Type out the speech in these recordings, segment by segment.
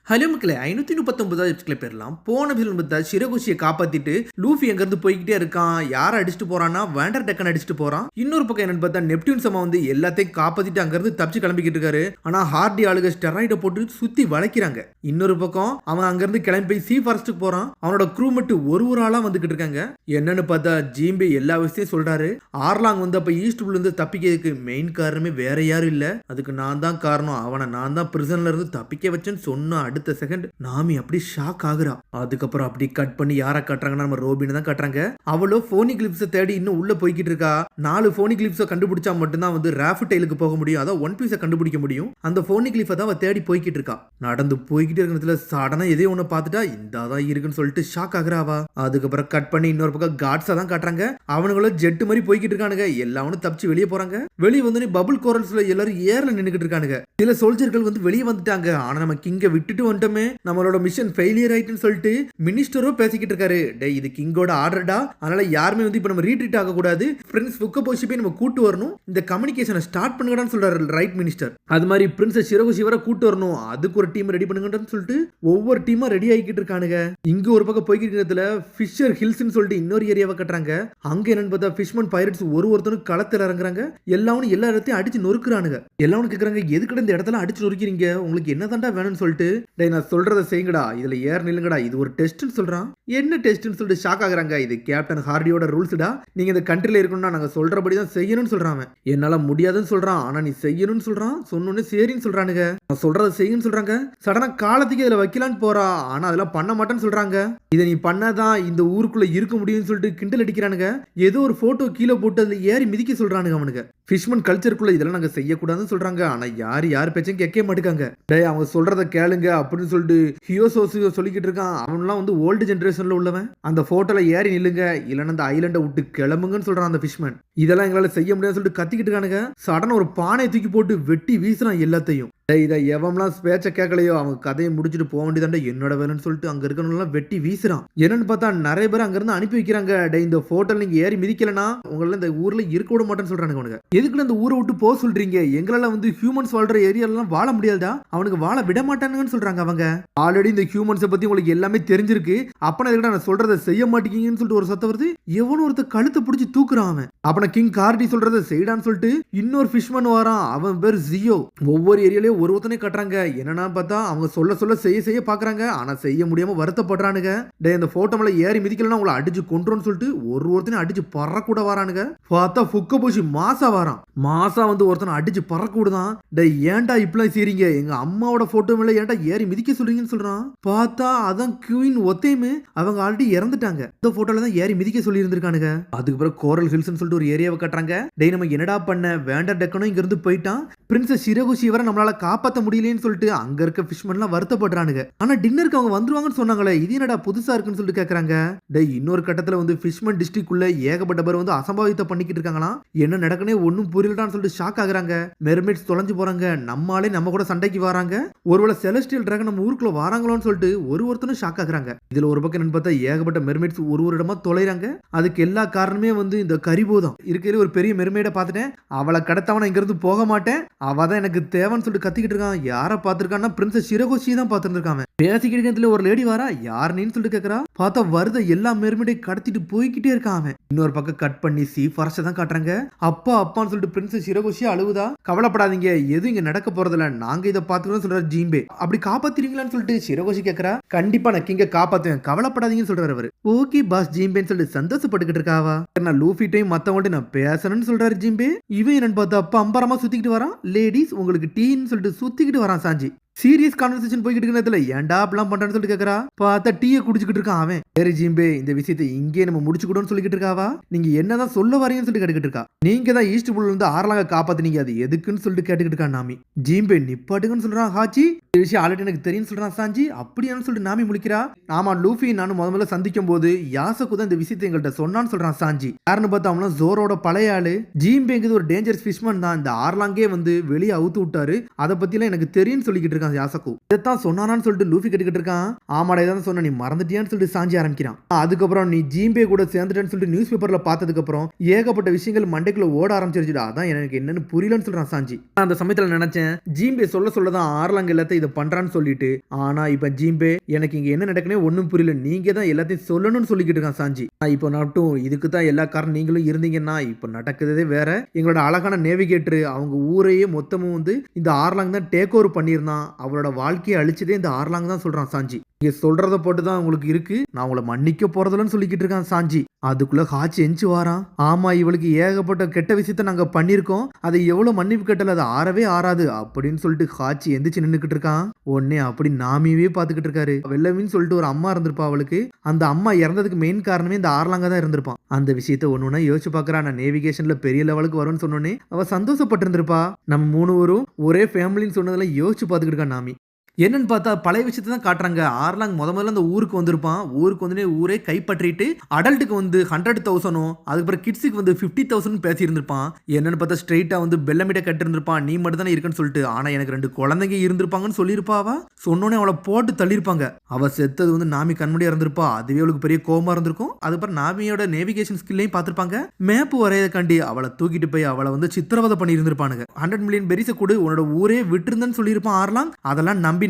Hello மக்களே 539 எபிசோட்ல பேரலாம். போன எபிசோட் பார்த்தா ஷிரகுஷியை காப்பாத்திட்டு லூஃபி எங்கிருந்து போய்கிட்டே இருக்கான். யாரை அடிச்சுட்டு போறான்னா வேண்டர் டெக்கன் அடிச்சுட்டு போறான். இன்னொரு பக்கம் என்னன்னு பார்த்தா நெப்டியூன் சமா வந்து எல்லாத்தையும் காப்பாத்திட்டு அங்கிருந்து தப்பிச்சு கிளம்பிக்கிட்டு இருக்காரு. ஆனா ஹார்டி ஆளுக ஸ்டெராய்டை போட்டு சுத்தி வளைக்கிறாங்க. இன்னொரு பக்கம் அவன் அங்கிருந்து கிளம்பி போய் சீ ஃபாரஸ்ட்டுக்கு போறான். அவனோட க்ரூ மட்டும் ஒரு ஆளா வந்துகிட்டு இருக்காங்க. என்னன்னு பார்த்தா ஜீம்பே எல்லா விஷயத்தையும் சொல்றாரு. ஆர்லாங் வந்து அப்ப ஈஸ்ட் புல்ல இருந்து தப்பிக்கிறதுக்கு மெயின் காரணமே வேற யாரும் இல்ல, அதுக்கு நான் தான் காரணம், அவனை நான் தான் பிரிசன்ல இருந்து தப்பிக்க வச்சேன்னு சொன்ன அடுத்த செகண்ட் நாமி அப்படி ஷாக் ஆகுறா. அதுக்கப்புறம் அப்படி கட் பண்ணி யாரை காட்டுறாங்கன்னா நம்ம ரோபின் தான் காட்டுறாங்க. அவளோ போனி கிளிப்ஸை தேடி இன்னும் உள்ள போய்கிட்டு இருக்கா. 4 போனி கிளிப்ஸை கண்டுபிடிச்சா மட்டும்தான் வந்து ராஃப்டைலுக்கு போக முடியும், அதான் ஒன் பீஸை கண்டுபிடிக்க முடியும். அந்த போனி கிளிப்பை தான் அவ தேடி போய்கிட்டு இருக்கா. நடந்து போய்கிட்டு இருக்கிறதுல சடனா எதையோ ஒண்ணு பார்த்துட்டா இந்தாதான் இருக்குன்னு சொல்லிட்டு ஷாக் ஆகுறாவா. அதுக்கப்புறம் கட் பண்ணி இன்னொரு பக்கம் காட்ஸா தான் காட்டுறாங்க. அவனுங்களும் ஜெட்டு மாதிரி போய்கிட்டு இருக்கானுங்க. எல்லாவனும் தப்பிச்சு வெளியே போறாங்க. வெளியே வந்து பபுள் கோரல்ஸ்ல எல்லாரும் ஏர்ல நின்னுகிட்டு இருக்கானுங்க. சில சோல்ஜர்கள் வந்து வெளியே வந்துட்டாங்க. ஆனா நம்ம கிங்க விட்டுட்டு வந்துட்டோமே, நம்மளோட மிஷன் ஃபெயிலியர் ஆயிட்டுன்னு சொல்லிட்டு மினிஸ்டரோ பேசிக்கிட்டு இருக்காரு. டே இது கிங்கோட ஆர்டர்டா, அதனால யாருமே வந்து இப்ப நம்ம ரீட்ரீட் ஆக கூடாது, பிரின்ஸ் ஃபுக்கபோஷி போய் நம்ம கூட்டு வரணும், இந்த கம்யூனிகேஷனை ஸ்டார்ட் பண்ணுங்கடான்னு சொல்றாரு ரைட் மினிஸ்டர். அது மாதிரி பிரின்சஸ் ஷிரகுஷி வர கூட்டு வரணும், அதுக்கு ஒரு டீம் ரெடி பண்ணுங்கன்னு சொல்லிட்டு ஒவ்வொரு டீமா ரெடி ஆகிக்கிட்டு இருக்கானுங்க. இங்க ஒரு பக்கம் போய்கிட்டு இருக்கிறதுல ஃபிஷர் ஹில்ஸ்னு சொல்லிட்டு இன்னொரு ஏரியாவை கட்டுறாங்க. அங்க என்னன்னு பார்த்தா ஃபிஷ்மன் பைரட்ஸ் ஒருத்தரும் களத்தில் இறங்குறாங்க. எல்லாரும் எல்லா இடத்தையும் அடிச்சு நொறுக்குறானுங்க. எல்லாரும் கேக்குறாங்க எதுக்கு இந்த இடத்துல அடிச்சு நொறுக்கிறீங்க, உங்களுக்கு என்ன தாண்டா வேணும்னு சொல்லிட்டு. டே நான் சொல்றத செய்யுங்கடா, இதுல ஏர் நில்லுங்கடா, இது ஒரு டெஸ்ட்னு சொல்றான். என்ன டெஸ்ட்னு சொல்லிட்டு ஷாக் ஆகுறாங்க. இது கேப்டன் ஹார்டியோட ரூல்ஸ்டா, நீங்க இந்த கண்ட்ரில இருக்கணும்னா நாங்க சொல்றபடி தான் செய்யணும்னு சொல்றான். என்னால முடியாதுன்னு சொல்றான், ஆனா நீ செய்யணும்னு சொல்றான். சொன்னோன்னு சரின்னு சொல்றானுங்க. நான் சொல்றத செய்யுன்னு சொல்றாங்க. சடனா காலத்துக்கு இதுல வைக்கலான்னு போறா, ஆனா அதெல்லாம் பண்ண மாட்டேன்னு சொல்றாங்க. இதை நீ பண்ணாதான் இந்த ஊருக்குள்ள இருக்க முடியும்னு சொல்லிட்டு கிண்டல் அடிக்கிறானுங்க. ஏதோ ஒரு போட்டோ கீழே போட்டு அதுல ஏறி மிதிக்க சொல்றானுங்க அவனுங்க. ஃபிஷ்மன் கல்ச்சருக்குள்ள இதெல்லாம் நாங்க செய்யக்கூடாதுன்னு சொல்றாங்க. ஆனா யார் பேச்சும் கேட்க மாட்டேங்காங்க. டே அவங்க சொல்றத கேளுங்க அப்படின்னு சொல்லிட்டு ஹியோசோசியோ சொல்லிக்கிட்டு இருக்கான். அவன்லாம் வந்து ஓல்டு ஜெனரேஷன்ல உள்ளவன். அந்த போட்டோல ஏறி நில்லுங்க, இல்லைன்னா அந்த ஐலண்டை விட்டு கிளம்புங்கன்னு சொல்றான் அந்த ஃபிஷ்மேன். இதெல்லாம் எங்களால செய்ய முடியாதுன்னு சொல்லிட்டு கத்திக்கிட்டு இருக்கானுங்க. சடனா ஒரு பானையை தூக்கி போட்டு வெட்டி வீசுறான் எல்லாத்தையும். இதை எவன்லாம் பேச்ச கேட்கலையோ அவங்க கதையை முடிச்சுட்டு போக வேண்டியதாண்டா என்னோட வேலைன்னு சொல்லிட்டு அங்க இருக்கணும் வெட்டி வீசுறான். என்னன்னு பார்த்தா நிறைய பேர் அங்க இருந்து அனுப்பி வைக்கிறாங்க. இந்த போட்டோல நீங்க ஏறி மிதிக்கலனா உங்களால இந்த ஊர்ல இருக்க விட மாட்டேன்னு சொல்றானுங்க. அவனுக்கு எதுக்குன்னு அந்த ஊரை விட்டு போக சொல்றீங்க, எங்களால வந்து ஹியூமன்ஸ் வாழ்ற ஏரியாலாம் வாழ முடியாதா, அவனுக்கு வாழ விட மாட்டானுங்கன்னு சொல்றாங்க. அவங்க ஆல்ரெடி இந்த ஹியூமன்ஸை பத்தி உங்களுக்கு எல்லாமே தெரிஞ்சிருக்கு, அப்பனா எதுக்கு நான் சொல்றதை செய்ய மாட்டேங்கன்னு சொல்லிட்டு ஒரு சத்தம் வருது. எவனும் ஒருத்த கழுத்தை பிடிச்சி தூக்குறான். அவன் அப்பனா கிங் கார்டி சொல்றதை செய்டான்னு சொல்லிட்டு இன்னொரு ஃபிஷ்மன் வரான். அவன் பேர் ஜியோ. ஒவ்வொரு ஏரியாலயும் ஒருத்தனே கட்டுறாங்க. என்னன்னா பார்த்தா அவங்க சொல்ல செய்ய பாக்குறாங்க, ஆனா செய்ய முடியாம வருத்தப்படுறானுங்க. டே இந்த போட்டோ மேல ஏறி மிதிக்கலன்னா உங்களை அடிச்சு கொண்டுறோன்னு சொல்லிட்டு ஒருத்தனை அடிச்சு பறக்கூட வரானுங்க. பார்த்தா ஃபுக்கபோஷி மாசா வரான். மாசா வந்து ஒருத்தனை அடிச்சு பறக்க விடுதான். டே ஏன்டா இப்பெல்லாம் செய்றீங்க, எங்க அம்மாவோட போட்டோ மேல ஏன்டா ஏறி மிதிக்க சொல்றீங்கன்னு சொல்றான். பார்த்தா அதான் குயின் ஒத்தையுமே அவங்க ஆல்ரெடி இறந்துட்டாங்க. இந்த போட்டோல தான் ஏறி மிதிக்க சொல்லி இருந்திருக்கானுங்க. அதுக்கப்புறம் கோரல் ஹில்ஸ்னு சொல்லிட்டு ஒரு ஏரியாவை கட்டுறாங்க. டே நம்ம என்னடா பண்ண, வேண்டர் டெக்கனும் இங்க இருந்து போயிட்டான், பிரின்சஸ் ஷிரகுஷி வரை நம்மளால காப்பாத்த முடியலன்னு சொல்லிட்டு அங்க இருக்க ஃபிஷ்மன்லாம் வருத்தப்படுறானுங்க. ஆனா டின்னருக்கு அவங்க வந்துருவாங்கன்னு சொன்னாங்களே, இது என்னடா புதுசா இருக்குன்னு சொல்லிட்டு கேக்குறாங்க. டேய் இன்னொரு கட்டத்துல வந்து ஃபிஷ்மன் டிஸ்ட்ரிக்ட் உள்ள ஏகப்பட்ட பேர் வந்து அசம்பாவிதத்தை பண்ணிக்கிட்டு இருக்காங்களாம். என்ன நடக்குனே ஒன்னும் புரியலடான்னு சொல்லிட்டு ஷாக் ஆகுறாங்க. மெர்மெய்ட்ஸ் தொலைஞ்சு போறாங்க, நம்மாலே நம்ம கூட சண்டைக்கு வராங்க, ஒருவேளை செலஸ்டியல் டிராகன் நம்ம ஊருக்குள்ள வராங்களோன்னு சொல்லிட்டு ஒருத்தனும் ஷாக் ஆகுறாங்க. இதுல ஒரு பக்கம் என்னன்னு பார்த்தா ஏகப்பட்ட மெர்மெய்ட்ஸ் ஒரு இடமா தொலைறாங்க. அதுக்கு எல்லா காரணமே வந்து இந்த கரிபோ தான். இருக்கிற ஒரு பெரிய மெர்மெய்டை பார்த்துட்டேன், அவளை கடத்தவன இங்க இருந்து போக மாட்டேன், அவ தான் எனக்கு தேவைன்னு சொல்லிட்டு கத்திக்கிட்டு இருக்கான். யாரை பார்த்திருக்கான்னா பிரின்சஸ் ஷிரகுஷி தான் பார்த்திருக்கான். பேசிக்கிட்டு ஒரு லேடி வரா, யாருன்னு சொல்லிட்டு கேக்குறா. பார்த்தா வருத எல்லா மெர்மெய்டை கடத்திட்டு போய்கிட்டே இருக்கான். இன்னொரு பக்கம் கட் பண்ணி சீ ஃபாரஸ்ட் தான் காட்டுறாங்க. அப்பான்னு சொல்லிட்டு பிரின்சஸ் ஷிரகுஷி அழுவுதா. கவலைப்படாதீங்க, எதுவும் இங்க நடக்க போறதில்ல, நாங்க இதை பார்த்துக்கணும் சொல்றாரு ஜீம்பே. அப்படி காப்பாத்திரீங்களான்னு சொல்லிட்டு ஷிரகுஷி கேக்குறா. கண்டிப்பா நான் கிங்க காப்பாத்துவேன், கவலைப்படாதீங்கன்னு சொல்றாரு அவரு. ஓகே பாஸ் ஜீம்பேன்னு சொல்லிட்டு சந்தோஷப்பட்டுக்கிட்டு இருக்காவா. நான் லூஃபிட்டையும் மத்தவங்கள்ட்ட நான் பேசணும்னு சொல்றாரு ஜீம்பே. இவன் என்னன்னு பார்த்தா அப்பா அம்பரமா சுத்திக்கிட்டு வரான். லேடிஸ் உங்களுக்கு டீன்னு சொல்லிட்டு சுத்திக்கிட்டு வரான் சாஞ்சி. சீரியஸ் கான்வர்சேஷன் போய்கிட்டு இருக்கிறதுல ஏன்டா அப்படிலாம் பண்றான்னு சொல்லிட்டு கேக்குறா. பார்த்தா டீயை குடிச்சுக்கிட்டு இருக்கான் அவன். சரி ஜீம்பே இந்த விஷயத்தை இங்கே நம்ம முடிச்சுக்கிட்டோம்னு சொல்லிக்கிட்டு இருக்காவா. நீங்க என்னதான் சொல்ல வரீங்கன்னு சொல்லிட்டு கேட்டுக்கிட்டு இருக்கா. நீங்க தான் ஈஸ்ட் புல்ல இருந்து ஆர்லாங்க காப்பாத்தினீங்க, அது எதுக்குன்னு சொல்லிட்டு கேட்டுக்கிட்டு இருக்கா நாமி. ஜீம்பே நிப்பாட்டுங்கன்னு சொல்றான் ஹாச்சி. இந்த விஷயம் ஆல்ரெடி எனக்கு தெரியும் சொல்றான் சாஞ்சி. அப்படியான்னு சொல்லிட்டு நாமி முழிக்கிறா. ஆமா லூஃபி நானும் முதல்ல சந்திக்கும் போது யாசக்கு தான் இந்த விஷயத்தை எங்கள்கிட்ட சொன்னான்னு சொல்றான் சாஞ்சி. யாருன்னு பார்த்தா அவனும் ஜோரோட பழைய ஆளு. ஜீம்பேங்கிறது ஒரு டேஞ்சரஸ் ஃபிஷ்மன் தான், இந்த ஆர்லாங்கே வந்து வெளியே அவுத்து விட்டாரு, அதை பத்தி எல்லாம் எனக்கு தெரியும்னு சொல்லிக்கிட்டு இருக்கான் யாசக்கு. இதைத்தான் சொன்னானான்னு சொல்லிட்டு லூஃபி கேட்டுக்கிட்டு இருக்கான். ஆமாடா இதான் சொன்ன, நீ மறந்துட்டியான்னு சொல்லிட்டு சாஞ்சி ஆரம்பிக்கிறான். அதுக்கப்புறம் நீ ஜீம்பே கூட சேர்ந்துட்டேன்னு சொல்லிட்டு நியூஸ் பேப்பர்ல பார்த்ததுக்கு அப்புறம் ஏகப்பட்ட விஷயங்கள் மண்டைக்குள்ள ஓட ஆரம்பிச்சிருச்சுடா, அதான் எனக்கு என்னன்னு புரியலன்னு சொல்றான் சாஞ்சி. அந்த சமயத்துல நினைச்சேன் ஜீம்பே சொல்லதான் ஆர்லாங்க எல்லாத்தையும் இதை பண்றான்னு சொல்லிட்டு. ஆனா இப்ப ஜிம்பே எனக்கு இங்க என்ன நடக்குனே ஒன்னும் புரியல, நீங்க தான் எல்லாத்தையும் சொல்லணும்னு சொல்லிக்கிட்டு இருக்கான் சாஞ்சி. இப்போ நட்டும் இதுக்கு தான் எல்லா காரணம் நீங்களும் இருந்தீங்கன்னா இப்ப நடக்குதே வேற. எங்களோட அழகான நேவிகேட்டர் அவங்க ஊரையே மொத்தமும் வந்து இந்த ஆர்லாங் தான் டேக் ஓவர் பண்ணியிருந்தான், அவளோட வாழ்க்கையை அழிச்சதே இந்த ஆர்லாங் தான் சொல்றான் சாஞ்சி. நீங்க சொல்றத போட்டுதான் உங்களுக்கு இருக்கு, நான் உங்களை மன்னிக்க போறதுலன்னு சொல்லிக்கிட்டு இருக்கான் சாஞ்சி. அதுக்குள்ள ஹாச்சி எஞ்சி வாரான். ஆமா, இவளுக்கு ஏகப்பட்ட கெட்ட விஷயத்த நாங்க பண்ணிருக்கோம், அதை எவ்வளவு மன்னிப்பு கட்டல அது ஆறவே ஆறாது அப்படின்னு சொல்லிட்டு ஹாச்சி எந்திரிச்சு நின்னுக்கிட்டு இருக்கான். உடனே அப்படி நாமியவே பாத்துக்கிட்டு இருக்காரு. வெள்ளவின்னு சொல்லிட்டு ஒரு அம்மா இருந்திருப்பா அவளுக்கு, அந்த அம்மா இறந்ததுக்கு மெயின் காரணமே இந்த ஆர்லாங்க தான் இருந்திருப்பான். அந்த விஷயத்த ஒண்ணுன்னா யோசிச்சு பாக்குறா. நான் நேவிகேஷன்ல பெரிய லெவலுக்கு வரும்னு சொன்னோன்னே அவ சந்தோஷப்பட்டு இருந்திருப்பா. நம்ம 3 பேரும் ஒரே ஃபேமிலின்னு சொன்னதெல்லாம் யோசிச்சு பாத்துக்கிட்டு இருக்கா நாமி. என்னன்னு பார்த்தா பழைய விஷயத்தை தான் காட்டுறாங்க. ஆர்லாங் முதல்ல அந்த ஊருக்கு வந்திருப்பான். ஊருக்கு வந்து ஊரே கைப்பற்றிட்டு அடல்ட்டுக்கு வந்து 100,000, அதுக்கப்புறம் கிட்ஸுக்கு வந்து 50,000 பேசியிருந்திருப்பான். என்னன்னு பார்த்தா ஸ்ட்ரெயிட்டா வந்து பெல்லமிட்ட கட்டிருந்திருப்பான், நீ மட்டும் தானே இருக்குன்னு சொல்லிட்டு. ஆனா எனக்கு 2 குழந்தைங்க இருந்திருப்பாங்கன்னு சொல்லியிருப்பாவா. சொன்னோன்னே அவளை போட்டு தள்ளியிருப்பாங்க. அவ செத்தது வந்து நாமி கண்முடியா இருந்திருப்பா. அதுவே அவளுக்கு பெரிய கோபமா இருந்திருக்கும். அதுக்கப்புறம் நாமியோட நேவிகேஷன் ஸ்கில்லையும் பார்த்திருப்பாங்க. மேப் வரையதை கண்டி அவளை தூக்கிட்டு போய் அவளை வந்து சித்திரவதை பண்ணி இருந்திருப்பானுங்க. 100 மில்லியன் பெரிசை கூட உன்னோட ஊரே விட்டுருந்தன்னு சொல்லியிருப்பான் ஆர்லாங். அதெல்லாம் நம்பி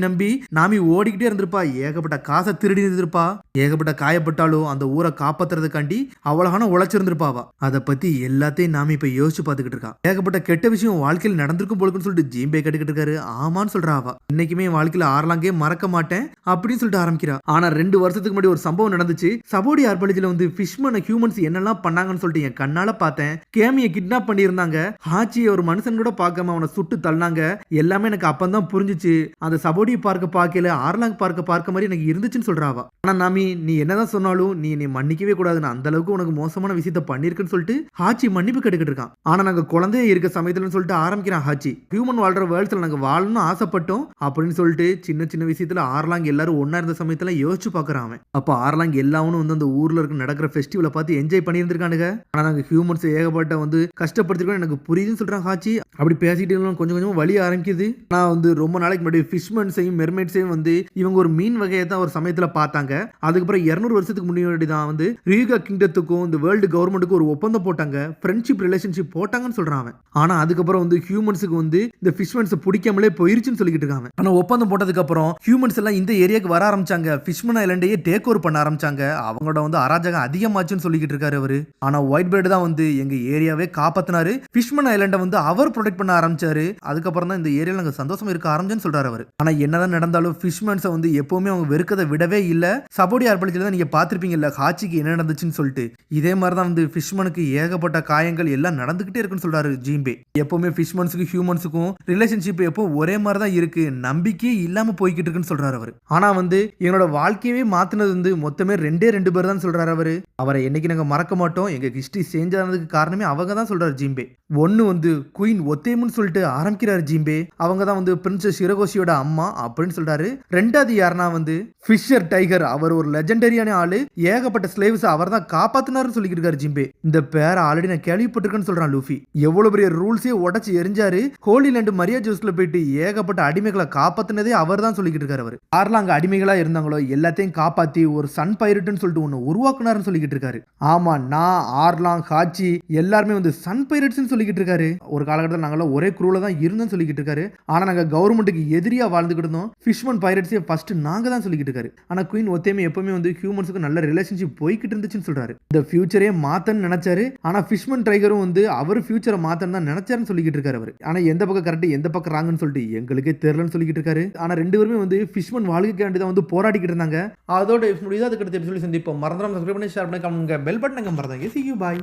நாமி ஓடிக்கிட்டே இருந்திருப்பா. ஏகப்பட்ட காசை திருடி இருந்திருப்பா. ஏகப்பட்ட காயப்பட்டாலும் அந்த ஊரை காப்பாத்துறதுக்காண்டி அவ்வளவான உழைச்சிருந்திருப்பாவா. அதை பத்தி எல்லாத்தையும் நாமி இப்ப யோசிச்சு பார்த்துக்கிட்டு இருக்கா. ஏகப்பட்ட கெட்ட விஷயம் வாழ்க்கையில் நடந்திருக்கும் போலுக்குன்னு சொல்லிட்டு ஜிம்பே கேட்டுக்கிட்டு இருக்காரு. ஆமான்னு சொல்றா அவ. இன்னைக்குமே வாழ்க்கையில ஆர்லாங்கே மறக்க மாட்டேன் அப்படின்னு சொல்லிட்டு ஆரம்பிக்கிறா. ஆனா 2 வருஷத்துக்கு முன்னாடி ஒரு சம்பவம் நடந்துச்சு. சபோடி ஆர்பலிஜில வந்து ஃபிஷ்மன் ஹியூமன்ஸ் என்னெல்லாம் பண்ணாங்கன்னு சொல்லிட்டு என் கண்ணால பார்த்தேன். கேமியை கிட்னாப் பண்ணியிருந்தாங்க. ஹாச்சியை ஒரு மனுஷன் கூட பார்க்காம அவனை சுட்டு தள்ளாங்க. எல்லாமே எனக்கு அப்பந்தான் புரிஞ்சிச்சு. அந்த சபோடி பார்க்கல ஆர்லாங் பார்க்க மாதிரி எனக்கு இருந்துச்சுன்னு சொல்றாவா. ஆனா நாமி நீ என்னதான் சொன்னாலும் நீ என்னை மன்னிக்கவே கூடாது, நான் அந்த அளவுக்கு உனக்கு மோசமான விஷயத்த பண்ணிருக்குன்னு சொல்லிட்டு ஹாச்சி மன்னிப்பு கேட்டுக்கிட்டு இருக்கான். ஆனா நாங்க குழந்தைய இருக்க சமயத்துல சொல்லிட்டு ஆரம்பிக்கிறான் ஹாச்சி. ஹியூமன் வாழ்ற வேர்ல்ட்ஸ்ல நாங்க வாழணும்னு ஆசைப்பட்டோம் அப்படின்னு சொல்லிட்டு சின்ன சின்ன விஷயத்துல ஆர்லாங் எல்லாரும் ஒன்னா இருந்த சமயத்துல யோசிச்சு பாக்குறான் அவன். அப்ப ஆர்லாங் எல்லாரும் வந்து அந்த ஊர்ல இருக்க நடக்கிற ஃபெஸ்டிவலை பார்த்து என்ஜாய் பண்ணியிருந்திருக்கானுங்க. ஆனா நாங்க ஹியூமன்ஸ் ஏகப்பட்ட வந்து கஷ்டப்படுத்திருக்கோம் எனக்கு புரியுதுன்னு சொல்றான் ஹாச்சி. அப்படி பேசிட்டு கொஞ்சம் கொஞ்சமா வழி ஆரம்பிக்குது. நான் வந்து ரொம்ப நாளைக்கு முன்னாடி ஃபிஷ்மன்ஸையும் மெர்மைட்ஸையும் வந்து இவங்க ஒரு மீன் வகையை தான் ஒரு சமயத்துல பார்த்தாங்க. அதுக்கப்புறம் 200 வருஷத்துக்கு முன்னாடி தான் வந்து ரீகா கிங்டத்துக்கும் இந்த வேர்ல்டு கவர்மெண்ட்டுக்கும் ஒரு ஒப்பந்தம் போட்டாங்க, ஃப்ரெண்ட்ஷிப் ரிலேஷன்ஷிப் போட்டாங்கன்னு சொல்றாங்க. ஆனா அதுக்கப்புறம் வந்து ஹியூமன்ஸுக்கு வந்து இந்த ஃபிஷ்மன்ஸ் பிடிக்காமலே போயிருச்சுன்னு சொல்லிட்டு இருக்காங்க. ஆனா ஒப்பந்தம் போட்டதுக்கு அப்புறம் ஹியூமன்ஸ் எல்லாம் இந்த ஏரியாக்கு வர ஆரம்பிச்சாங்க. ஃபிஷ்மன் ஐலண்டையே டேக் ஓவர் பண்ண ஆரம்பிச்சாங்க. அவங்களோட வந்து அராஜகம் அதிகமாச்சுன்னு சொல்லிட்டு இருக்காரு அவரு. ஆனா ஒயிட் பேர்டு தான் வந்து எங்க ஏரியாவே காப்பாத்தினாரு. ஃபிஷ்மன் ஐலண்டை வந்து அவர் ப்ரொடெக்ட் பண்ண ஆரம்பிச்சாரு. அதுக்கப்புறம் தான் இந்த ஏரியால நாங்க சந்தோஷமா இருக்க ஆரம்பிச்சேன்னு சொல்றாரு அவர். ஆனா என்னதான் நடந்தாலும் ஃபிஷ்மன்ஸை வந்து எப்பவுமே அவங்க வெறுக்கதை விடவே இல்லை. சபோடி ஆர்பலிஜில தான் நீங்க பார்த்திருப்பீங்கல்ல ஹாச்சிக்கு என்ன நடந்துச்சுன்னு சொல்லிட்டு. இதே மாதிரி தான் வந்து ஃபிஷ்மனுக்கு ஏகப்பட்ட காயங்கள் எல்லாம் நடந்துகிட்டே இருக்குன்னு சொல்றாரு ஜிம்பே. எப்பவுமே ஃபிஷ்மன்ஸுக்கும் ஹியூமன்ஸுக்கும் ரிலேஷன்ஷிப் எப்போ ஒரே மாதிரி தான் இருக்கு, நம்பிக்கையே இல்லாம போய்கிட்டு இருக்குன்னு சொல்றாரு அவர். ஆனா வந்து என்னோட வாழ்க்கையவே மாத்தினது வந்து மொத்தமே 2 பேர் தான் சொல்றாரு அவரு. அவரை என்னைக்கு நாங்க மறக்க மாட்டோம், எங்க ஹிஸ்டரி சேஞ்ச் ஆனதுக்கு காரணமே அவங்க தான் சொல்றாரு ஜிம்பே. ஒன்னு வந்து குயின் ஒத்தேமுன்னு சொல்லிட்டு ஆரம்பிக்கிறாரு ஜிம்பே. அவங்க தான் வந்து பிரின்சஸ் ஹிரோகோஷியோட அம்மா அப்படின்னு சொல்றாரு. ரெண்டாவது யாருன்னா வந்து ஃபிஷர் டைகர், அவர் ஒரு லெஜெண்டரியான ஆளு. ஏகப்பட்ட ஸ்லேவ்ஸ் அவர் தான் காப்பாத்தினாருன்னு சொல்லிட்டு இருக்காரு ஜிம்பே. இந்த பேரை ஆல்ரெடி நான் கேள்விப்பட்டிருக்கேன்னு சொல்றான் லூஃபி. எவ்வளவு பெரிய ரூல்ஸே உடைச்சு எரிஞ்சாரு. ஹோலி லேண்ட் மரியா ஜூஸ்ல போயிட்டு ஏகப்பட்ட அடிமைகளை காப்பாத்தினதே அவர் தான் சொல்லிட்டு இருக்காரு அவர். யாரெல்லாம் அங்க அடிமைகளா இருந்தாங்களோ எல்லாத்தையும் காப்பாத்தி ஒரு சன் பைரட்னு சொல்லிட்டு ஒன்னு உருவாக்குனாருன்னு சொல்லிட்டு இருக்காரு. ஆமா, நான் ஆர்லாங் ஹாச்சி எல்லாருமே வந்து சன் பைரட்ஸ் சொல்லிட்டு இருக்காரு. ஒரு காலகட்டத்தில் நாங்கள ஒரே குரூல தான் இருந்தோம்னு சொல்லிட்டு இருக்காரு. ஆனா நாங்க கவர்மெண்ட்டுக்கு எதிரியா வாழ்ந்துகிட்டு இருந்தோம். ஃபிஷ்மன் பைரட்ஸே ஃபர்ஸ்ட் நாங்க தான் சொல்லிட்டு இருக்காரு. ஆனா குயின் ஒத்தேமே எப்பவுமே வந்து ஹியூமன்ஸுக்கு நல்ல ரிலேஷன்ஷிப் போய்கிட்டு இருந்துச்சுன்னு சொல்றாரு. இந்த ஃபியூச்சரே மாத்தன்னு நினைச்சாரு. ஆனா ஃபிஷ்மன் டைகரும் வந்து அவர் ஃபியூச்சரை மாத்தன்னு தான் நினைச்சாருன்னு சொல்லிட்டு இருக்காரு அவர். ஆனா எந்த பக்கம் கரெக்ட் எந்த பக்கம் ராங்கன்னு சொல்லிட்டு எங்களுக்கே தெரியலன்னு சொல்லிட்டு இருக்காரு. ஆனா 2 பேருமே வந்து ஃபிஷ்மன் வாழ்க்கைக்காண்டி தான் வந்து போராடிக்கிட்டு இருந்தாங்க. அதோட முடியுது. அதுக்கு அடுத்த எபிசோட் சந்திப்போம். மறந்துடாம சப்ஸ்கிரைப் பண்ணி ஷேர் பண்ணி கமெண்ட் பெல் பட்டன் மறந்தாங்க. See you bye.